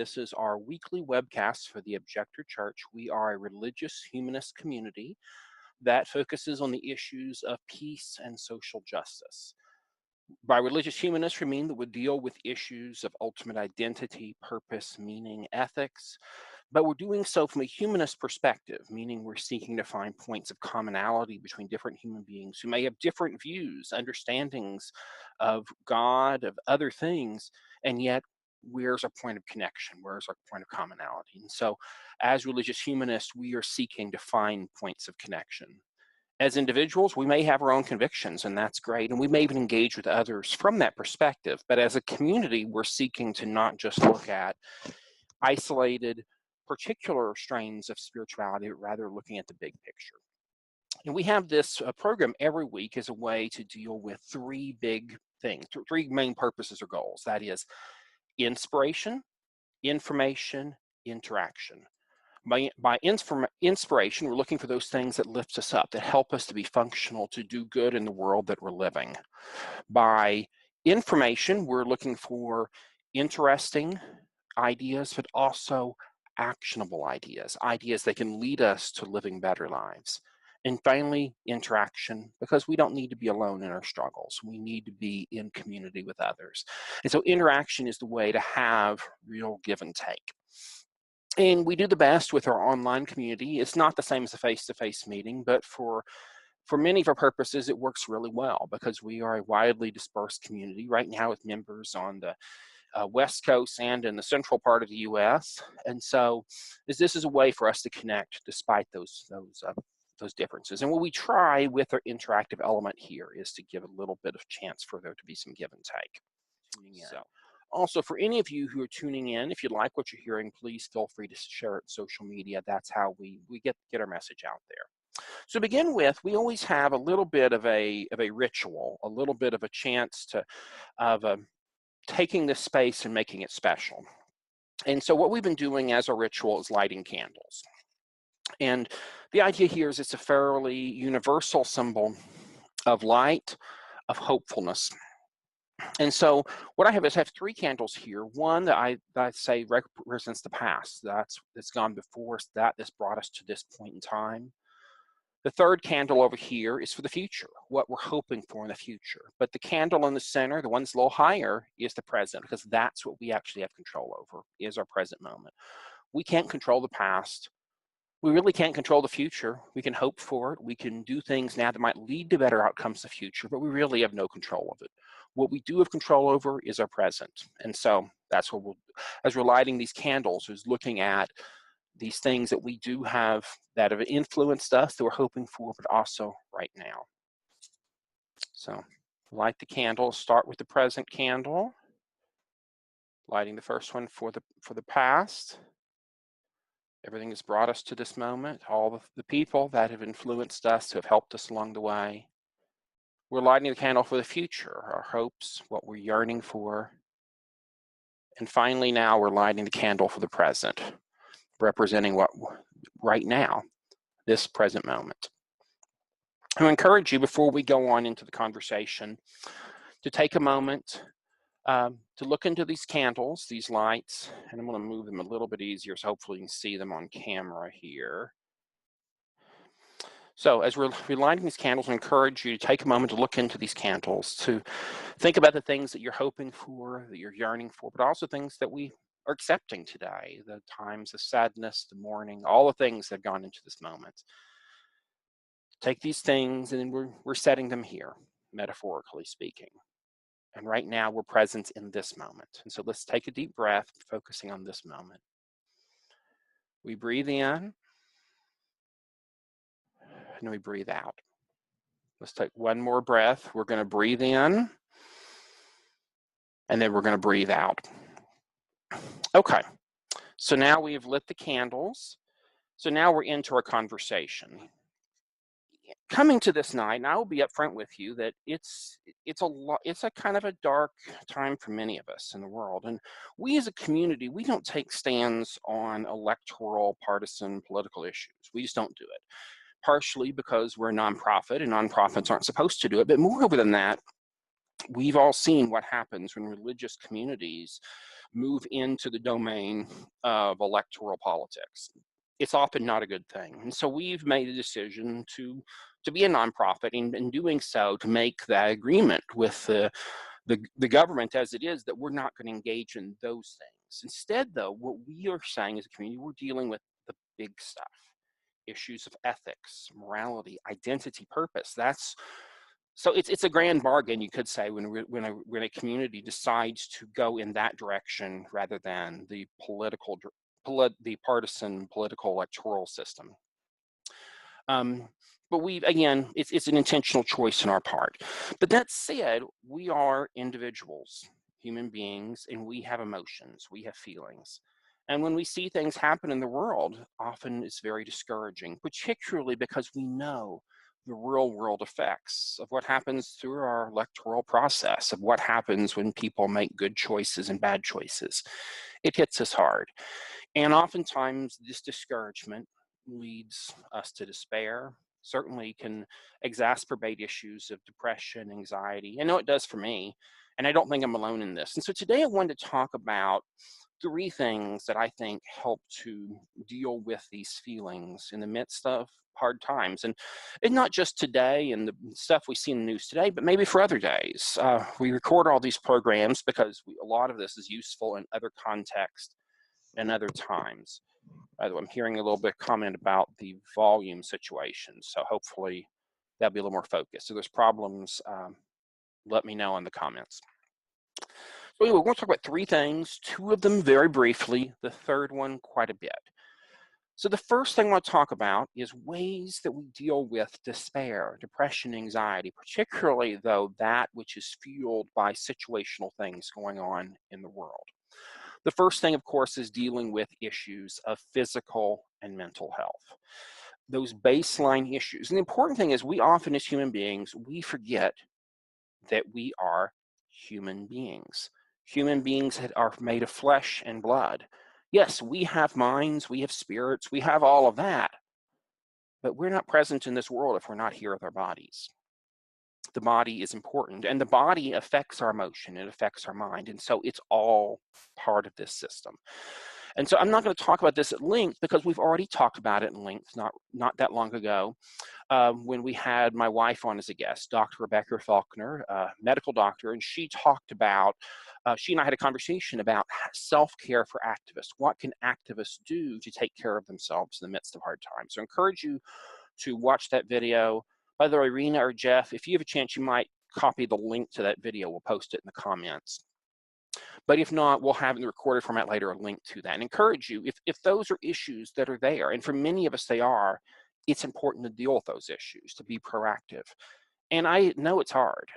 This is our weekly webcast for the Objector Church. We are a religious humanist community that focuses on the issues of peace and social justice. By religious humanists, we mean that we deal with issues of ultimate identity, purpose, meaning, ethics, but we're doing so from a humanist perspective, meaning we're seeking to find points of commonality between different human beings who may have different views, understandings of God, of other things, and yet where's our point of connection? Where's our point of commonality? And so as religious humanists, we are seeking to find points of connection. As individuals, we may have our own convictions, and that's great, and we may even engage with others from that perspective. But as a community, we're seeking to not just look at isolated, particular strains of spirituality, but rather looking at the big picture. And we have this program every week as a way to deal with three big things, three main purposes or goals. That is inspiration, information, interaction. By inspiration, we're looking for those things that lift us up, that help us to be functional, to do good in the world that we're living. By information, we're looking for interesting ideas, but also actionable ideas, ideas that can lead us to living better lives. And finally, interaction, because we don't need to be alone in our struggles. We need to be in community with others. And so interaction is the way to have real give and take. And we do the best with our online community. It's not the same as a face-to-face meeting, but for many of our purposes, it works really well because we are a widely dispersed community right now with members on the West Coast and in the central part of the U.S. And so this is a way for us to connect despite those differences. And what we try with our interactive element here is to give a little bit of chance for there to be some give and take. So, also, for any of you who are tuning in, if you like what you're hearing, please feel free to share it on social media. That's how we get our message out there. So to begin with, we always have a little bit of a ritual, a little bit of a chance of taking this space and making it special. And so what we've been doing as a ritual is lighting candles. And the idea here is it's a fairly universal symbol of light, of hopefulness. And so what I have is I have three candles here. One that I say represents the past. That's gone before us, that's brought us to this point in time. The third candle over here is for the future, what we're hoping for in the future. But the candle in the center, the one that's a little higher, is the present, because that's what we actually have control over, is our present moment. We can't control the past. We really can't control the future. We can hope for it. We can do things now that might lead to better outcomes in the future, but we really have no control of it. What we do have control over is our present. And so that's what as we're lighting these candles, is looking at these things that we do have that have influenced us, that we're hoping for, but also right now. So light the candles, start with the present candle, lighting the first one for the past. Everything has brought us to this moment, all the people that have influenced us, who have helped us along the way. We're lighting the candle for the future, our hopes, what we're yearning for. And finally, now we're lighting the candle for the present, representing what right now, this present moment. I encourage you, before we go on into the conversation, to take a moment to look into these candles, these lights, and I'm going to move them a little bit easier so hopefully you can see them on camera here. So as we're lighting these candles, I encourage you to take a moment to look into these candles, to think about the things that you're hoping for, that you're yearning for, but also things that we are accepting today, the times of sadness, the mourning, all the things that have gone into this moment. Take these things and then we're setting them here, metaphorically speaking. And right now we're present in this moment. And so let's take a deep breath, focusing on this moment. We breathe in and we breathe out. Let's take one more breath. We're going to breathe in and then we're going to breathe out. Okay, so now we've lit the candles. So now we're into our conversation. Coming to this night, and I will be upfront with you that it's a kind of a dark time for many of us in the world. And we as a community, we don't take stands on electoral, partisan, political issues. We just don't do it. Partially because we're a nonprofit and nonprofits aren't supposed to do it. But moreover than that, we've all seen what happens when religious communities move into the domain of electoral politics. It's often not a good thing. And so we've made a decision to be a nonprofit, and in doing so, to make that agreement with the government as it is, that we're not going to engage in those things. Instead, though, what we are saying as a community, we're dealing with the big stuff, issues of ethics, morality, identity, purpose. So it's a grand bargain, you could say, when a community decides to go in that direction rather than the partisan political electoral system. But again, it's an intentional choice on our part. But that said, we are individuals, human beings, and we have emotions, we have feelings. And when we see things happen in the world, often it's very discouraging, particularly because we know the real world effects of what happens through our electoral process, of what happens when people make good choices and bad choices. It hits us hard. And oftentimes this discouragement leads us to despair, certainly can exacerbate issues of depression, anxiety. I know it does for me, and I don't think I'm alone in this. And so today I wanted to talk about 3 things that I think help to deal with these feelings in the midst of hard times. And not just today and the stuff we see in the news today, but maybe for other days. We record all these programs because a lot of this is useful in other contexts and other times. By the way, I'm hearing a little bit of comment about the volume situation, so hopefully that'll be a little more focused. So there's problems, let me know in the comments. So anyway, we're going to talk about 3 things, 2 of them very briefly, the third one quite a bit. So the first thing I want to talk about is ways that we deal with despair, depression, anxiety, particularly though that which is fueled by situational things going on in the world. The first thing, of course, is dealing with issues of physical and mental health. Those baseline issues. And the important thing is we often as human beings, we forget that we are human beings. Human beings that are made of flesh and blood. Yes, we have minds, we have spirits, we have all of that. But we're not present in this world if we're not here with our bodies. The body is important, and the body affects our emotion, it affects our mind, and so it's all part of this system. And so I'm not going to talk about this at length because we've already talked about it in length not that long ago when we had my wife on as a guest, Dr. Rebecca Faulkner, medical doctor, and she talked about, she and I had a conversation about self-care for activists. What can activists do to take care of themselves in the midst of hard times? So I encourage you to watch that video. By the way, Rena or Jeff, if you have a chance, you might copy the link to that video. We'll post it in the comments. But if not, we'll have in the recorded format later a link to that. And encourage you, if those are issues that are there, and for many of us they are, it's important to deal with those issues, to be proactive. And I know it's hard.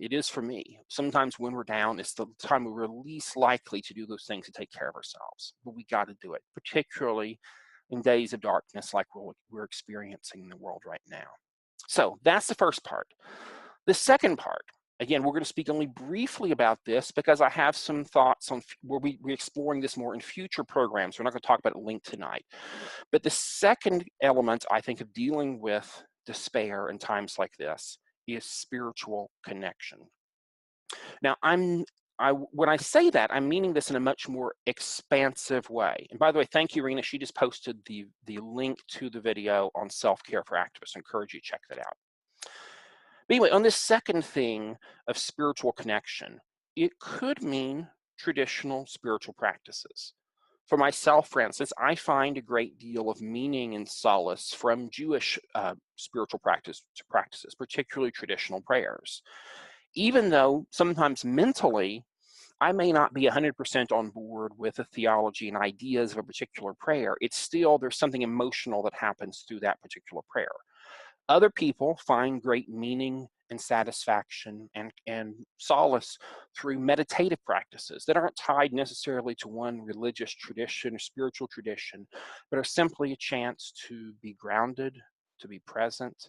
It is for me. Sometimes when we're down, it's the time we're least likely to do those things to take care of ourselves. But we got to do it, particularly in days of darkness like we're experiencing in the world right now. So that's the first part. The second part, again, we're going to speak only briefly about this because I have some thoughts on where we're exploring this more in future programs. We're not going to talk about it linked tonight. But the second element, I think, of dealing with despair in times like this is spiritual connection. Now, when I say that, I'm meaning this in a much more expansive way. And by the way, thank you, Rena. She just posted the link to the video on self-care for activists. I encourage you to check that out. But anyway, on this second thing of spiritual connection, it could mean traditional spiritual practices. For myself, for instance, I find a great deal of meaning and solace from Jewish spiritual practices, particularly traditional prayers. Even though sometimes mentally, I may not be 100% on board with the theology and ideas of a particular prayer, it's still, there's something emotional that happens through that particular prayer. Other people find great meaning and satisfaction and solace through meditative practices that aren't tied necessarily to one religious tradition or spiritual tradition, but are simply a chance to be grounded, to be present,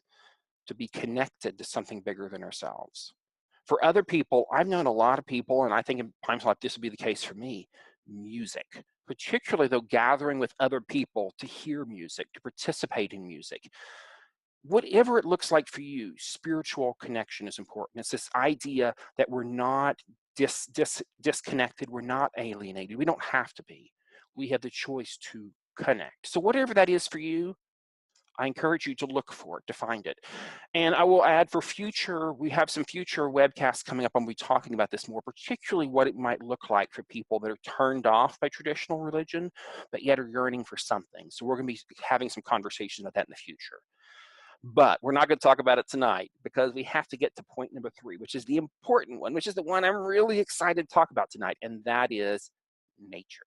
to be connected to something bigger than ourselves. For other people, I've known a lot of people, and I think in times like this would be the case for me, music, particularly though gathering with other people to hear music, to participate in music. whatever it looks like for you, spiritual connection is important. It's this idea that we're not disconnected, we're not alienated. We don't have to be. We have the choice to connect. So whatever that is for you, I encourage you to look for it, to find it. And I will add for future, we have some future webcasts coming up, and we'll be talking about this more, particularly what it might look like for people that are turned off by traditional religion, but yet are yearning for something. So we're going to be having some conversations about that in the future. But we're not going to talk about it tonight because we have to get to point number 3, which is the important one, which is the one I'm really excited to talk about tonight, and that is nature.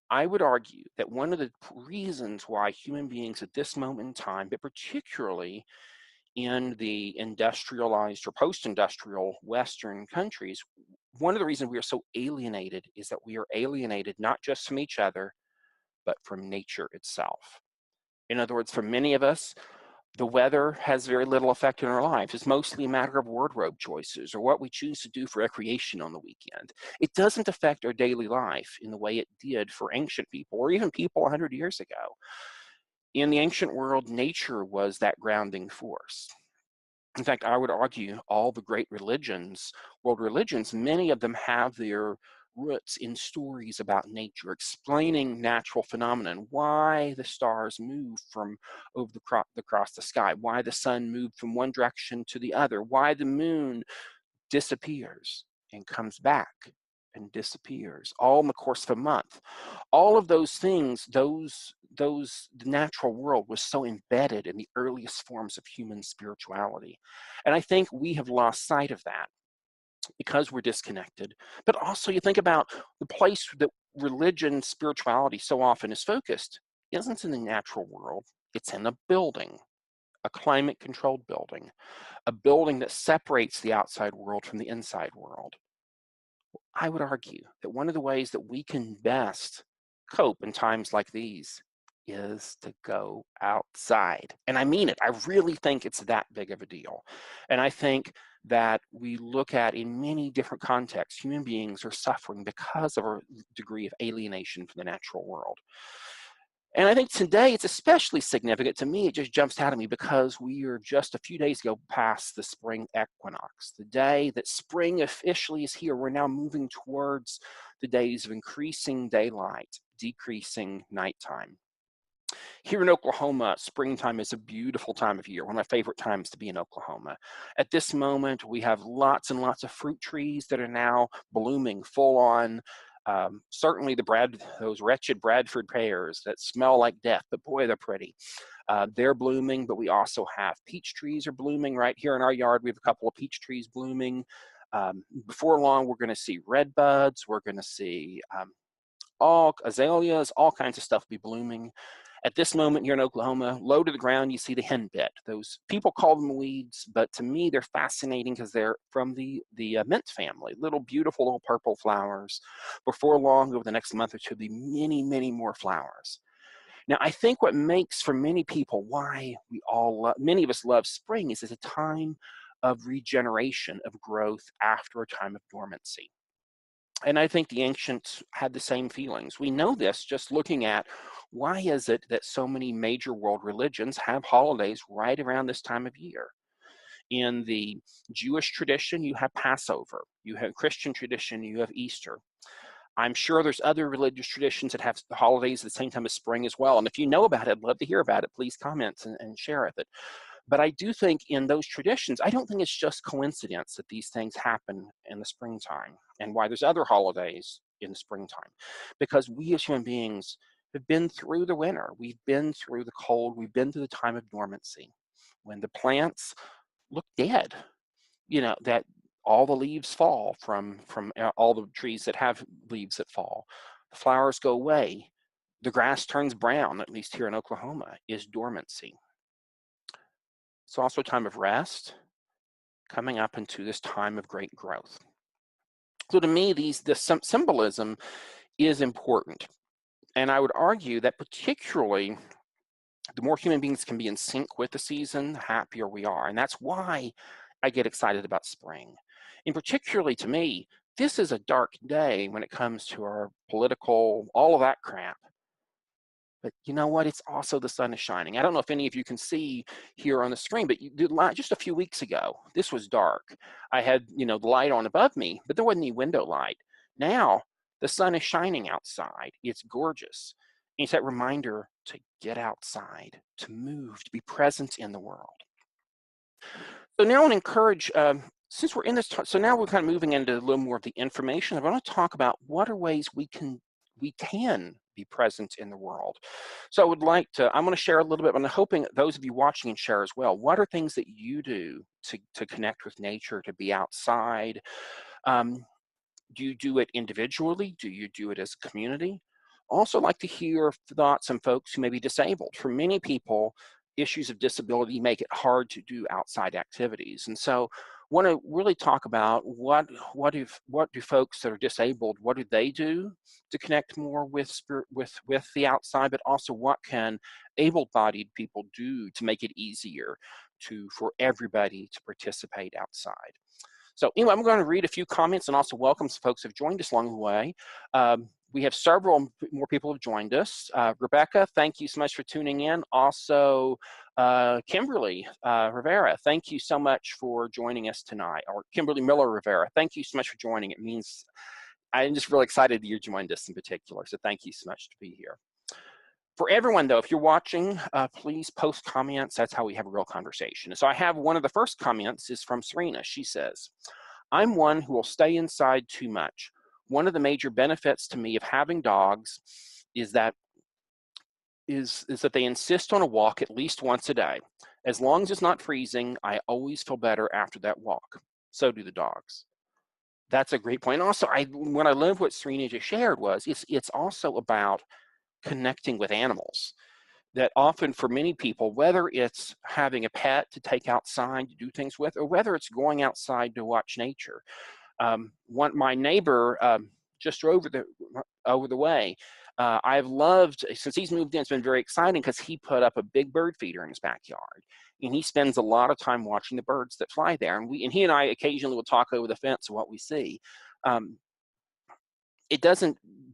I would argue that one of the reasons why human beings at this moment in time, but particularly in the industrialized or post-industrial Western countries, one of the reasons we are so alienated is that we are alienated not just from each other, but from nature itself. In other words, for many of us, the weather has very little effect in our lives. It's mostly a matter of wardrobe choices or what we choose to do for recreation on the weekend. It doesn't affect our daily life in the way it did for ancient people or even people 100 years ago. In the ancient world, nature was that grounding force. In fact, I would argue all the great religions, world religions, many of them have their roots in stories about nature, explaining natural phenomenon, why the stars move from across the sky, why the sun moved from one direction to the other, why the moon disappears and comes back and disappears, all in the course of a month. All of those things, the natural world was so embedded in the earliest forms of human spirituality. And I think we have lost sight of that because we're disconnected. But also you think about the place that religion, spirituality so often is focused isn't in the natural world, it's in a building, a climate controlled building, a building that separates the outside world from the inside world. I would argue that one of the ways that we can best cope in times like these is to go outside. And I mean it. I really think it's that big of a deal. And I think that we look at in many different contexts, human beings are suffering because of a degree of alienation from the natural world. And I think today it's especially significant to me. It just jumps out at me because we are just a few days ago past the spring equinox, the day that spring officially is here. We're now moving towards the days of increasing daylight, decreasing nighttime. Here in Oklahoma, springtime is a beautiful time of year, one of my favorite times to be in Oklahoma. At this moment, we have lots and lots of fruit trees that are now blooming full on. Certainly those wretched Bradford pears that smell like death, but boy, they're pretty. They're blooming, but we also have peach trees are blooming right here in our yard. We have a couple of peach trees blooming. Before long, we're going to see red buds. We're going to see all azaleas, all kinds of stuff be blooming. At this moment here in Oklahoma, low to the ground, you see the henbit. Those people call them weeds, but to me, they're fascinating because they're from the mint family, little beautiful little purple flowers. Before long, over the next month or two, there'll be many, many more flowers. Now, I think what makes for many people why many of us love spring is it's a time of regeneration, of growth after a time of dormancy. And I think the ancients had the same feelings. We know this just looking at why is it that so many major world religions have holidays right around this time of year? In the Jewish tradition, you have Passover. You have Christian tradition, you have Easter. I'm sure there's other religious traditions that have holidays at the same time as spring as well. And if you know about it, I'd love to hear about it. Please comment and share it. But I do think in those traditions, I don't think it's just coincidence that these things happen in the springtime and why there's other holidays in the springtime. Because we as human beings have been through the winter, we've been through the cold, we've been through the time of dormancy when the plants look dead, that all the leaves fall from all the trees that have leaves that fall. The flowers go away. The grass turns brown, at least here in Oklahoma, is dormancy. It's also a time of rest, coming up into this time of great growth. So to me, the symbolism is important. And I would argue that particularly the more human beings can be in sync with the season, the happier we are. And that's why I get excited about spring. And particularly to me, this is a dark day when it comes to our political, all of that crap. But you know what? It's also the sun is shining. I don't know if any of you can see here on the screen, but just a few weeks ago, this was dark. I had, the light on above me, but there wasn't any window light. Now the sun is shining outside. It's gorgeous. And it's that reminder to get outside, to move, to be present in the world. So now I want to encourage, since we're in this, so now we're kind of moving into a little more of the information. I want to talk about what are ways we can be present in the world. So I'm going to share a little bit, but I'm hoping those of you watching and share as well. What are things that you do to connect with nature, to be outside? Do you do it individually? Do you do it as a community? Also like to hear thoughts on folks who may be disabled. For many people, issues of disability make it hard to do outside activities. And so want to really talk about what do folks that are disabled, what do they do to connect more with the outside, but also what can able-bodied people do to make it easier for everybody to participate outside. So anyway, I'm going to read a few comments and also welcome some folks who have joined us along the way. We have several more people have joined us. Rebecca, thank you so much for tuning in. Also, Kimberly Rivera, thank you so much for joining us tonight. Or Kimberly Miller Rivera, thank you so much for joining. It means I'm just really excited that you joined us in particular. So thank you so much to be here. For everyone, though, if you're watching, please post comments. That's how we have a real conversation. So I have one of the first comments is from Serena. She says, I'm one who will stay inside too much. One of the major benefits to me of having dogs is that they insist on a walk at least once a day. As long as it's not freezing, I always feel better after that walk. So do the dogs. That's a great point. Also, what I love what Serena just shared was it's also about connecting with animals. That often for many people, whether it's having a pet to take outside to do things with, or whether it's going outside to watch nature. My neighbor just over the way, I've loved, since he's moved in, it's been very exciting because he put up a big bird feeder in his backyard. And he spends a lot of time watching the birds that fly there. And he and I occasionally will talk over the fence of what we see.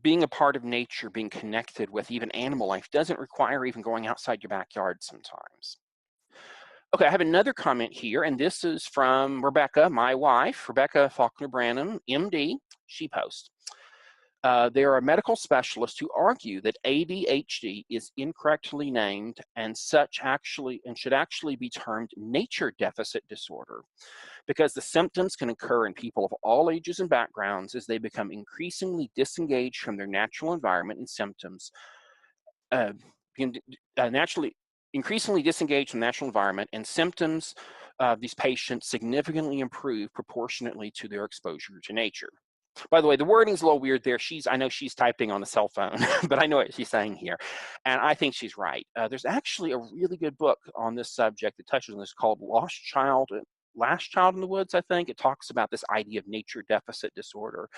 Being a part of nature, being connected with even animal life doesn't require even going outside your backyard sometimes. Okay, I have another comment here, and this is from Rebecca, my wife, Rebecca Faulkner Branum, MD. She posts, there are medical specialists who argue that ADHD is incorrectly named and should actually be termed nature deficit disorder, because the symptoms can occur in people of all ages and backgrounds as they become increasingly disengaged from their natural environment, and symptoms increasingly disengaged from the natural environment, and symptoms of these patients significantly improve proportionately to their exposure to nature. By the way, the wording's a little weird there. I know she's typing on a cell phone, but I know what she's saying here. And I think she's right. There's actually a really good book on this subject that touches on this called Last Child in the Woods, I think. It talks about this idea of nature deficit disorder.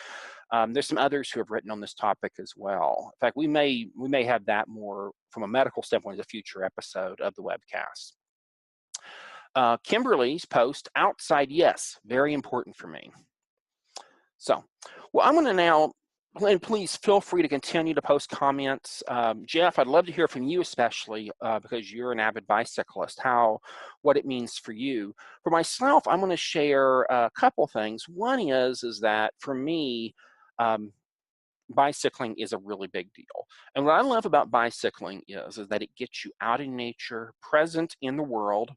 There's some others who have written on this topic as well. In fact, we may have that more from a medical standpoint as a future episode of the webcast. Kimberly's post, outside, yes, very important for me. So, well, I'm going to now, and please feel free to continue to post comments. Jeff, I'd love to hear from you, especially because you're an avid bicyclist, what it means for you. For myself, I'm going to share a couple things. One is that for me, bicycling is a really big deal. And what I love about bicycling is that it gets you out in nature, present in the world,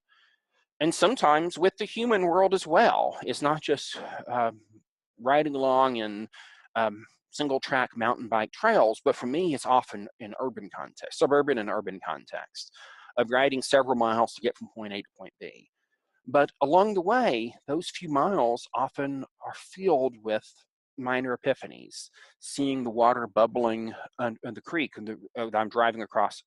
and sometimes with the human world as well. It's not just riding along in single track mountain bike trails, but for me, it's often in urban context, suburban and urban context, of riding several miles to get from point A to point B. But along the way, those few miles often are filled with minor epiphanies, seeing the water bubbling in the creek that I'm riding across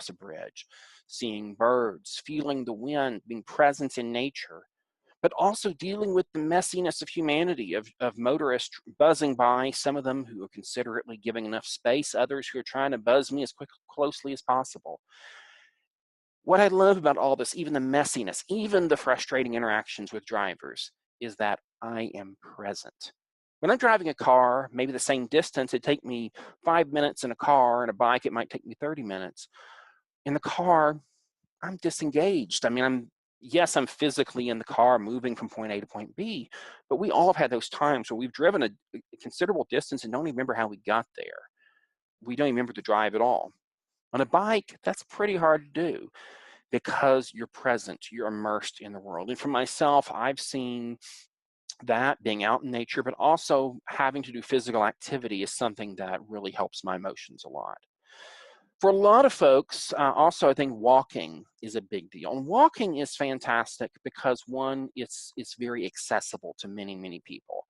a bridge, seeing birds, feeling the wind, being present in nature, but also dealing with the messiness of humanity, of motorists buzzing by, some of them who are considerately giving enough space, others who are trying to buzz me as closely as possible. What I love about all this, even the messiness, even the frustrating interactions with drivers, is that I am present. When I'm driving a car, maybe the same distance, it'd take me 5 minutes in a car, and a bike, it might take me 30 minutes. In the car, I'm disengaged. I mean, yes, I'm physically in the car moving from point A to point B, but we all have had those times where we've driven a considerable distance and don't even remember how we got there. We don't even remember the drive at all. On a bike, that's pretty hard to do because you're present, you're immersed in the world. And for myself, I've seen that being out in nature, but also having to do physical activity is something that really helps my emotions a lot. For a lot of folks, also, I think walking is a big deal. And walking is fantastic because, one, it's very accessible to many, many people.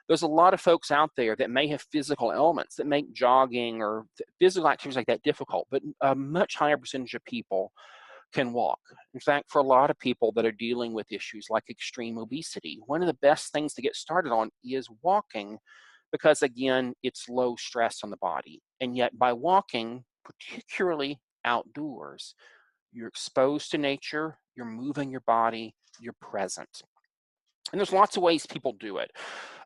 There's a lot of folks out there that may have physical ailments that make jogging or physical activities like that difficult, but a much higher percentage of people can walk. In fact, for a lot of people that are dealing with issues like extreme obesity, one of the best things to get started on is walking because, again, it's low stress on the body. And yet by walking, particularly outdoors, you're exposed to nature, you're moving your body, you're present. And there's lots of ways people do it.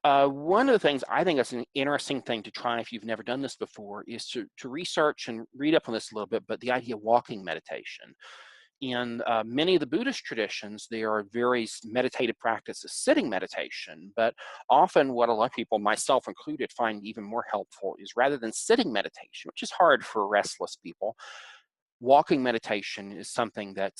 One of the things I think that's an interesting thing to try if you've never done this before is to research and read up on this a little bit, but the idea of walking meditation. In many of the Buddhist traditions, there are various meditative practices, sitting meditation, but often what a lot of people, myself included, find even more helpful is rather than sitting meditation, which is hard for restless people, walking meditation is something that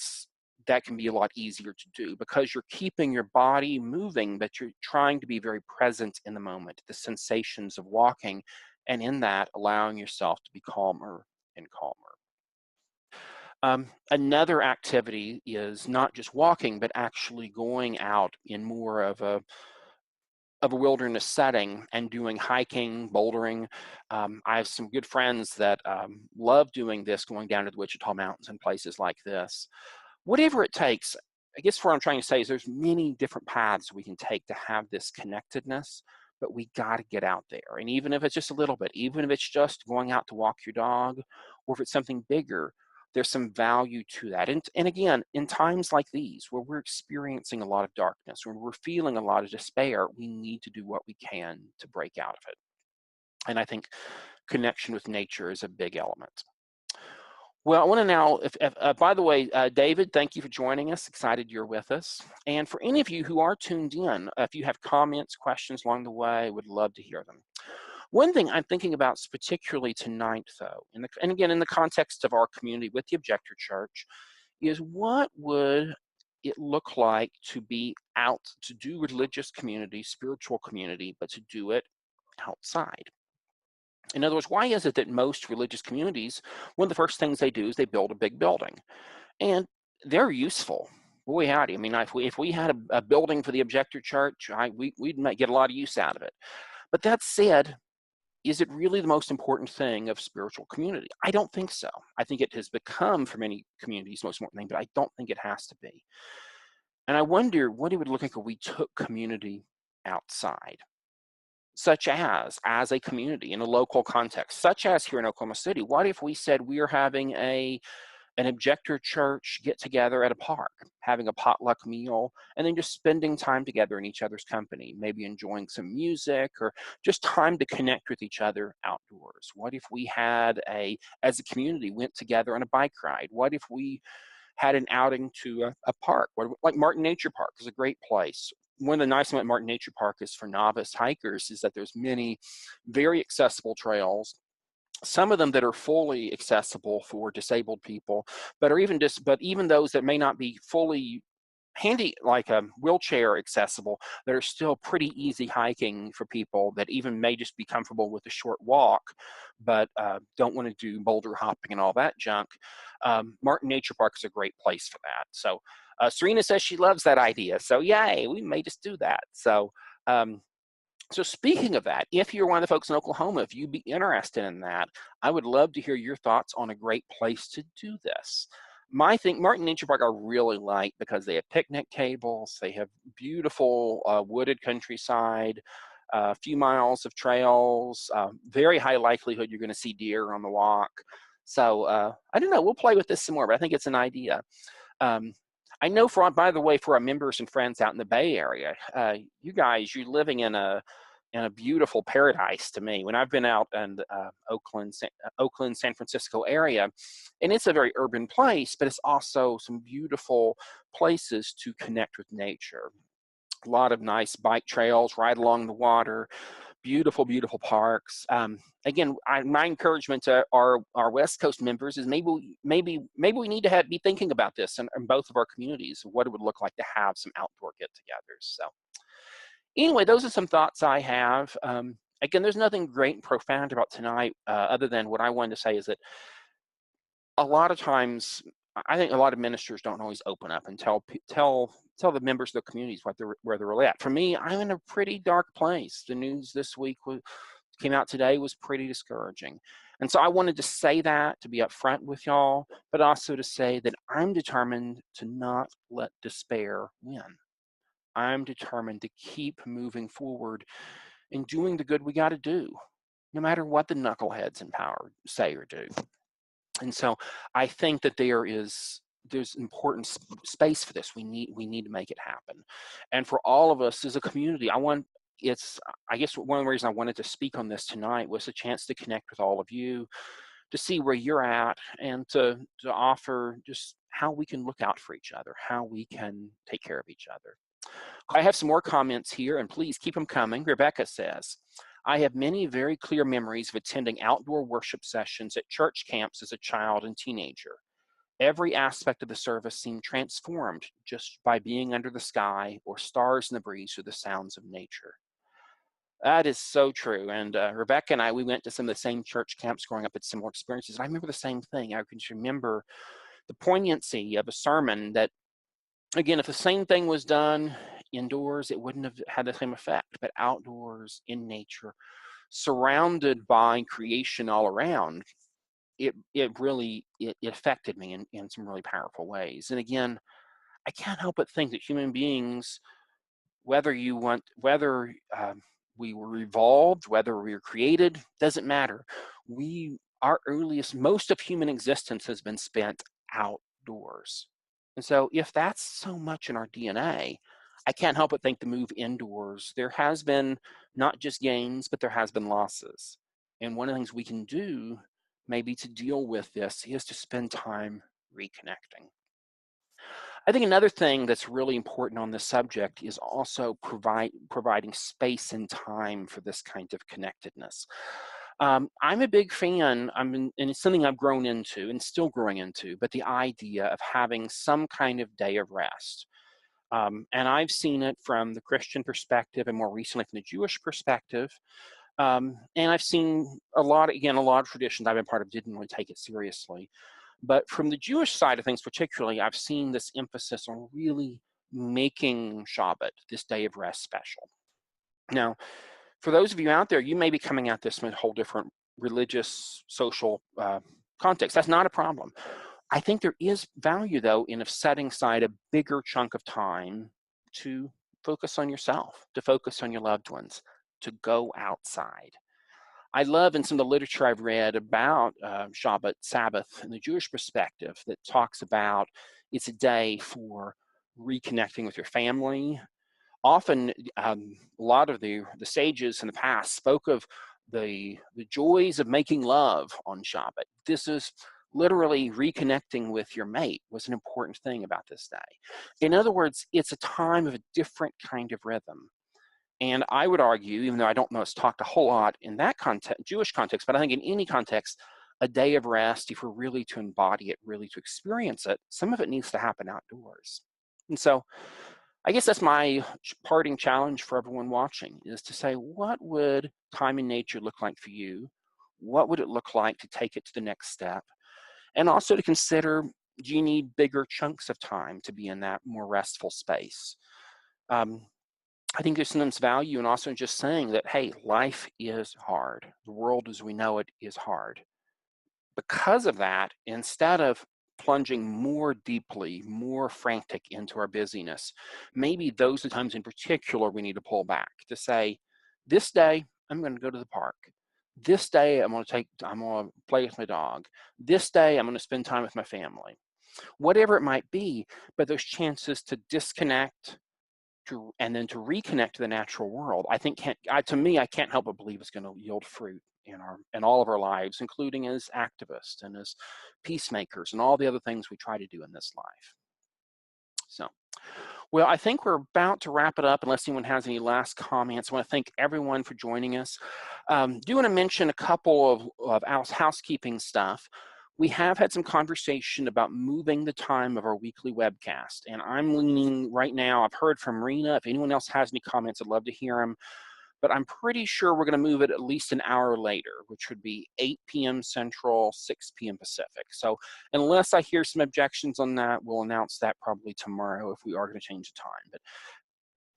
can be a lot easier to do because you're keeping your body moving, but you're trying to be very present in the moment, the sensations of walking, and in that, allowing yourself to be calmer and calmer. Another activity is not just walking, but actually going out in more of a wilderness setting and doing hiking, bouldering. I have some good friends that love doing this, going down to the Wichita Mountains and places like this. Whatever it takes, I guess what I'm trying to say is there's many different paths we can take to have this connectedness, but we got to get out there. And even if it's just a little bit, even if it's just going out to walk your dog, or if it's something bigger, there's some value to that. And again, in times like these, where we're experiencing a lot of darkness, when we're feeling a lot of despair, we need to do what we can to break out of it. And I think connection with nature is a big element. Well, I want to now, by the way, David, thank you for joining us. Excited you're with us. And for any of you who are tuned in, if you have comments, questions along the way, would love to hear them. One thing I'm thinking about particularly tonight, though, and again, in the context of our community with the Objector Church, is what would it look like to be out, to do religious community, spiritual community, but to do it outside? In other words, why is it that most religious communities, one of the first things they do is they build a big building? And they're useful. Boy, howdy. I mean, if we had a building for the Objector Church, we'd get a lot of use out of it. But that said, is it really the most important thing of spiritual community? I don't think so. I think it has become, for many communities, the most important thing, but I don't think it has to be. And I wonder what it would look like if we took community outside, such as a community in a local context, such as here in Oklahoma City. What if we said we are having an Objector Church get together at a park, having a potluck meal, and then just spending time together in each other's company, maybe enjoying some music or just time to connect with each other outdoors? What if we had as a community, went together on a bike ride? What if we had an outing to a park? Like Martin Nature Park is a great place. One of the nice things about Martin Nature Park is for novice hikers is that there's many very accessible trails, some of them that are fully accessible for disabled people, but even those that may not be fully handy, like a wheelchair accessible, that are still pretty easy hiking for people that even may just be comfortable with a short walk, but don't want to do boulder hopping and all that junk. Martin Nature Park is a great place for that. So Serena says she loves that idea. So yay, we may just do that. So so speaking of that, if you're one of the folks in Oklahoma, if you'd be interested in that, I would love to hear your thoughts on a great place to do this. Martin Nature Park I really like because they have picnic tables, they have beautiful wooded countryside, a few miles of trails, very high likelihood you're going to see deer on the walk. So I don't know, we'll play with this some more, but I think it's an idea. I know by the way, for our members and friends out in the Bay Area, you guys, you're living in a and a beautiful paradise to me. When I've been out in the Oakland, San Francisco area, and it's a very urban place, but it's also some beautiful places to connect with nature. A lot of nice bike trails right along the water, beautiful, beautiful parks. Again, my encouragement to our West Coast members is maybe we need to be thinking about this in both of our communities, what it would look like to have some outdoor get-togethers. So anyway, those are some thoughts I have. Again, there's nothing great and profound about tonight, other than what I wanted to say is that a lot of times, I think a lot of ministers don't always open up and tell the members of the communities where they're really at. For me, I'm in a pretty dark place. The news this week came out today was pretty discouraging. And so I wanted to say that, to be upfront with y'all, but also to say that I'm determined to not let despair win. I'm determined to keep moving forward and doing the good we got to do, no matter what the knuckleheads in power say or do. And so I think that there's important space for this. We need to make it happen. And for all of us as a community, I guess one of the reasons I wanted to speak on this tonight was a chance to connect with all of you, to see where you're at, and to offer just how we can look out for each other, how we can take care of each other. I have some more comments here, and please keep them coming. Rebecca says, I have many very clear memories of attending outdoor worship sessions at church camps as a child and teenager. Every aspect of the service seemed transformed just by being under the sky or stars in the breeze or the sounds of nature. That is so true. And Rebecca and we went to some of the same church camps growing up, at similar experiences. I remember the same thing. I can just remember the poignancy of a sermon that, again, if the same thing was done indoors, it wouldn't have had the same effect. But outdoors, in nature, surrounded by creation all around, it really affected me in some really powerful ways. And again, I can't help but think that human beings, whether we were evolved, whether we were created, doesn't matter. Most of human existence has been spent outdoors. And so if that's so much in our DNA, I can't help but think the move indoors, there has been not just gains, but there has been losses. And one of the things we can do maybe to deal with this is to spend time reconnecting. I think another thing that's really important on this subject is also providing space and time for this kind of connectedness. I'm a big fan, and it's something I've grown into and still growing into, but the idea of having some kind of day of rest. And I've seen it from the Christian perspective and more recently from the Jewish perspective. And I've seen a lot of traditions I've been part of didn't really take it seriously. But from the Jewish side of things particularly, I've seen this emphasis on really making Shabbat, this day of rest, special. Now, for those of you out there, you may be coming at this from a whole different religious, social context. That's not a problem. I think there is value, though, in setting aside a bigger chunk of time to focus on yourself, to focus on your loved ones, to go outside. I love in some of the literature I've read about Shabbat, Sabbath, in the Jewish perspective that talks about it's a day for reconnecting with your family. Often, a lot of the sages in the past spoke of the joys of making love on Shabbat. This is literally reconnecting with your mate was an important thing about this day. In other words, it's a time of a different kind of rhythm. And I would argue, even though I don't know it's talked a whole lot in that context, Jewish context, but I think in any context, a day of rest, if we're really to embody it, really to experience it, some of it needs to happen outdoors. And so I guess that's my parting challenge for everyone watching, is to say, what would time in nature look like for you? What would it look like to take it to the next step? And also to consider, do you need bigger chunks of time to be in that more restful space? I think there's some value in also just saying that, hey, life is hard. The world as we know it is hard. Because of that, instead of plunging more deeply, more frantic into our busyness, maybe those are times in particular we need to pull back to say, this day, I'm going to go to the park. This day, I'm going to play with my dog. This day, I'm going to spend time with my family. Whatever it might be, but those chances to disconnect, and then to reconnect to the natural world, I think to me, I can't help but believe it's going to yield fruit in all of our lives, including as activists and as peacemakers and all the other things we try to do in this life. So, well, I think we're about to wrap it up unless anyone has any last comments. I want to thank everyone for joining us. Do want to mention a couple of housekeeping stuff. We have had some conversation about moving the time of our weekly webcast, and I'm leaning right now. I've heard from Rena. If anyone else has any comments, I'd love to hear them. But I'm pretty sure we're going to move it at least an hour later, which would be 8 p.m. Central, 6 p.m. Pacific. So unless I hear some objections on that, we'll announce that probably tomorrow if we are going to change the time.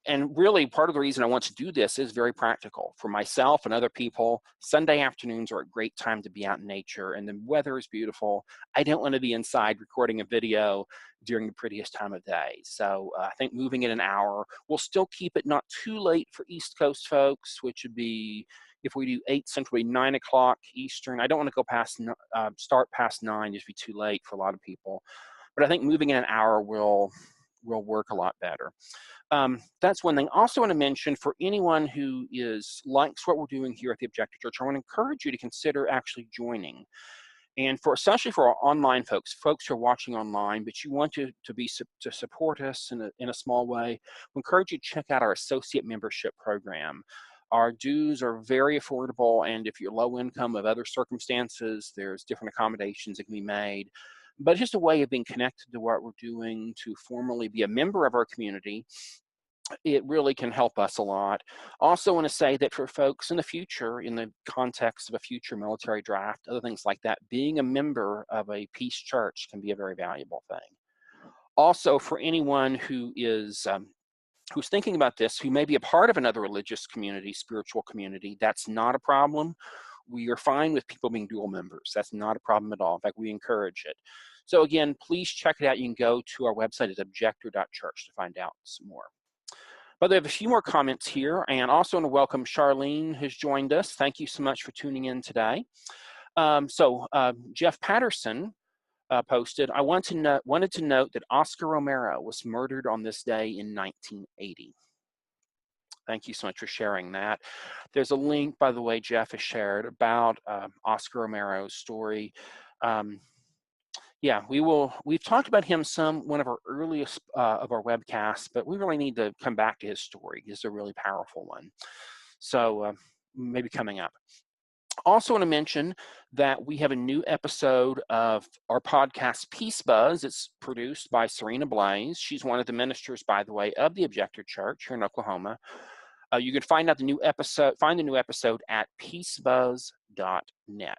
And really, part of the reason I want to do this is very practical. For myself and other people, Sunday afternoons are a great time to be out in nature, and the weather is beautiful. I don't want to be inside recording a video during the prettiest time of day. So I think moving it an hour, we'll still keep it not too late for East Coast folks, which would be, if we do 8 Central, 9 o'clock Eastern. I don't want to go past, start past 9, just be too late for a lot of people. But I think moving in an hour will work a lot better. That's one thing. Also want to mention, for anyone who likes what we're doing here at the Objector Church, I want to encourage you to consider actually joining. And especially for our online folks who are watching online, but you want to support us in a small way, we encourage you to check out our associate membership program. Our dues are very affordable, and if you're low income of other circumstances, there's different accommodations that can be made. But it's just a way of being connected to what we're doing, to formally be a member of our community. It really can help us a lot. Also want to say that for folks in the future, in the context of a future military draft, other things like that, being a member of a peace church can be a very valuable thing. Also, for anyone who's thinking about this, who may be a part of another religious community, spiritual community, that's not a problem. We are fine with people being dual members. That's not a problem at all. In fact, we encourage it. So again, please check it out. You can go to our website at objector.church to find out some more. But I have a few more comments here, and also want to welcome Charlene, who's joined us. Thank you so much for tuning in today. Jeff Patterson posted, I wanted to note that Oscar Romero was murdered on this day in 1980. Thank you so much for sharing that. There's a link, by the way, Jeff has shared about Oscar Romero's story. Yeah, we've talked about him one of our earliest of our webcasts, but we really need to come back to his story. It's a really powerful one. So maybe coming up. Also want to mention that we have a new episode of our podcast, Peace Buzz. It's produced by Serena Blaze. She's one of the ministers, by the way, of the Objector Church here in Oklahoma. You can find the new episode at peacebuzz.net.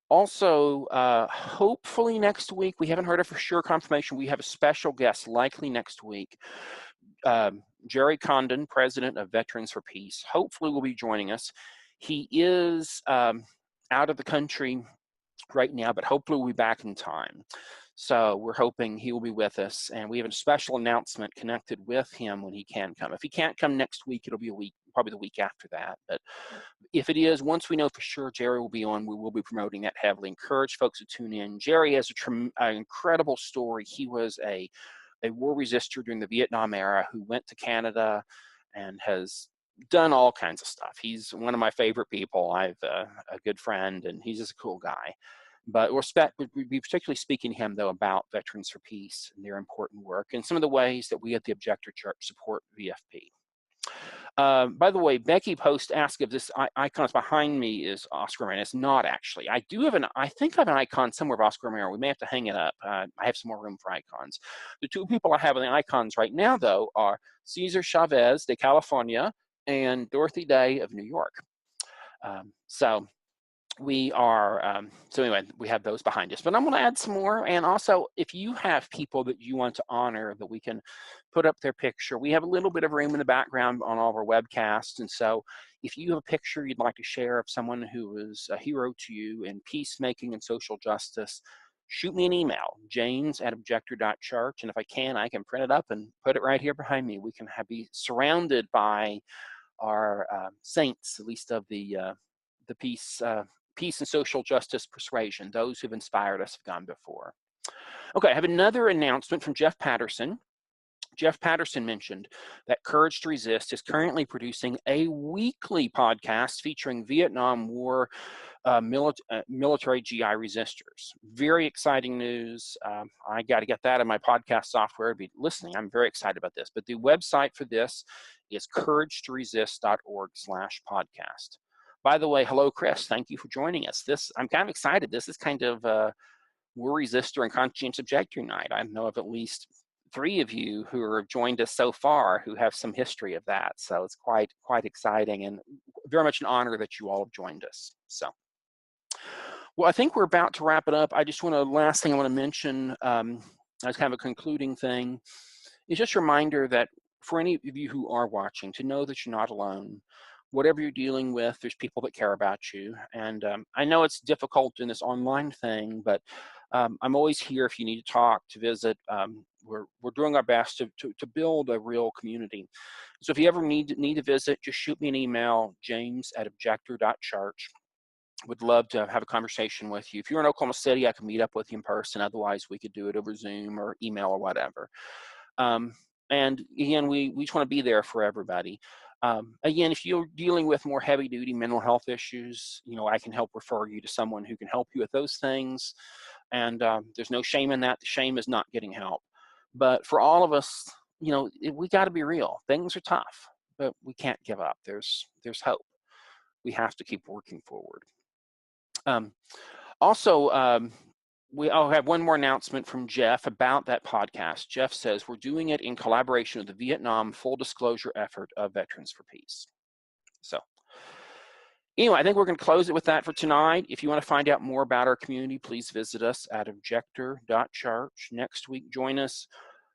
Also, hopefully next week, we haven't heard of for sure confirmation, we have a special guest likely next week. Jerry Condon, president of Veterans for Peace, hopefully will be joining us. He is out of the country right now, but hopefully we'll be back in time. So we're hoping he will be with us, and we have a special announcement connected with him when he can come. If he can't come next week, it'll be probably the week after that. But if it is, once we know for sure Jerry will be on, we will be promoting that heavily. Encourage folks to tune in. Jerry has an incredible story. He was a war resister during the Vietnam era who went to Canada and has done all kinds of stuff. He's one of my favorite people. I've a good friend, and he's just a cool guy. But we'd be particularly speaking to him, though, about Veterans for Peace and their important work and some of the ways that we at the Objector Church support VFP. By the way, Becky Post asked if this icon behind me is Oscar Romero. It's not actually. I think I have an icon somewhere of Oscar Romero. We may have to hang it up. I have some more room for icons. The two people I have on the icons right now, though, are Cesar Chavez de California and Dorothy Day of New York. Anyway, we have those behind us, but I'm going to add some more. And also, if you have people that you want to honor, that we can put up their picture, we have a little bit of room in the background on all of our webcasts. And so if you have a picture you'd like to share of someone who was a hero to you in peacemaking and social justice, shoot me an email, james@objector.church. And if I can print it up and put it right here behind me. We can be surrounded by our saints, at least of the peace and social justice persuasion. Those who've inspired us have gone before. Okay, I have another announcement from Jeff Patterson. Jeff Patterson mentioned that Courage to Resist is currently producing a weekly podcast featuring Vietnam War military GI resistors. Very exciting news. I got to get that in my podcast software to be listening. I'm very excited about this. But the website for this is couragetoresist.org/podcast. By the way, hello, Chris. Thank you for joining us. I'm kind of excited. This is kind of War Resistor and Conscientious Objector night. I know of at least 3 of you who have joined us so far who have some history of that. So it's quite exciting and very much an honor that you all have joined us. So, well, I think we're about to wrap it up. Last thing I want to mention as kind of a concluding thing is just a reminder that for any of you who are watching, to know that you're not alone. Whatever you're dealing with, there's people that care about you. And I know it's difficult in this online thing, but I'm always here if you need to talk, to visit. We're doing our best to build a real community. So if you ever need to visit, just shoot me an email, james@objector.church. Would love to have a conversation with you. If you're in Oklahoma City, I can meet up with you in person. Otherwise, we could do it over Zoom or email or whatever. And again, we just want to be there for everybody. Again, if you're dealing with more heavy-duty mental health issues, I can help refer you to someone who can help you with those things. And there's no shame in that. The shame is not getting help. But for all of us, we got to be real. Things are tough, but we can't give up. There's hope. We have to keep working forward. I'll have one more announcement from Jeff about that podcast. Jeff says we're doing it in collaboration with the Vietnam Full Disclosure Effort of Veterans for Peace. So anyway, I think we're going to close it with that for tonight. If you want to find out more about our community, please visit us at objector.church. Next week, join us.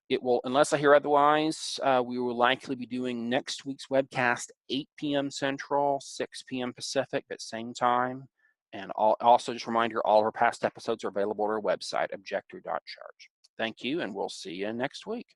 It will, unless I hear otherwise, we will likely be doing next week's webcast 8 p.m. Central, 6 p.m. Pacific at same time. And also just a reminder, all of our past episodes are available on our website, objector.church. Thank you, and we'll see you next week.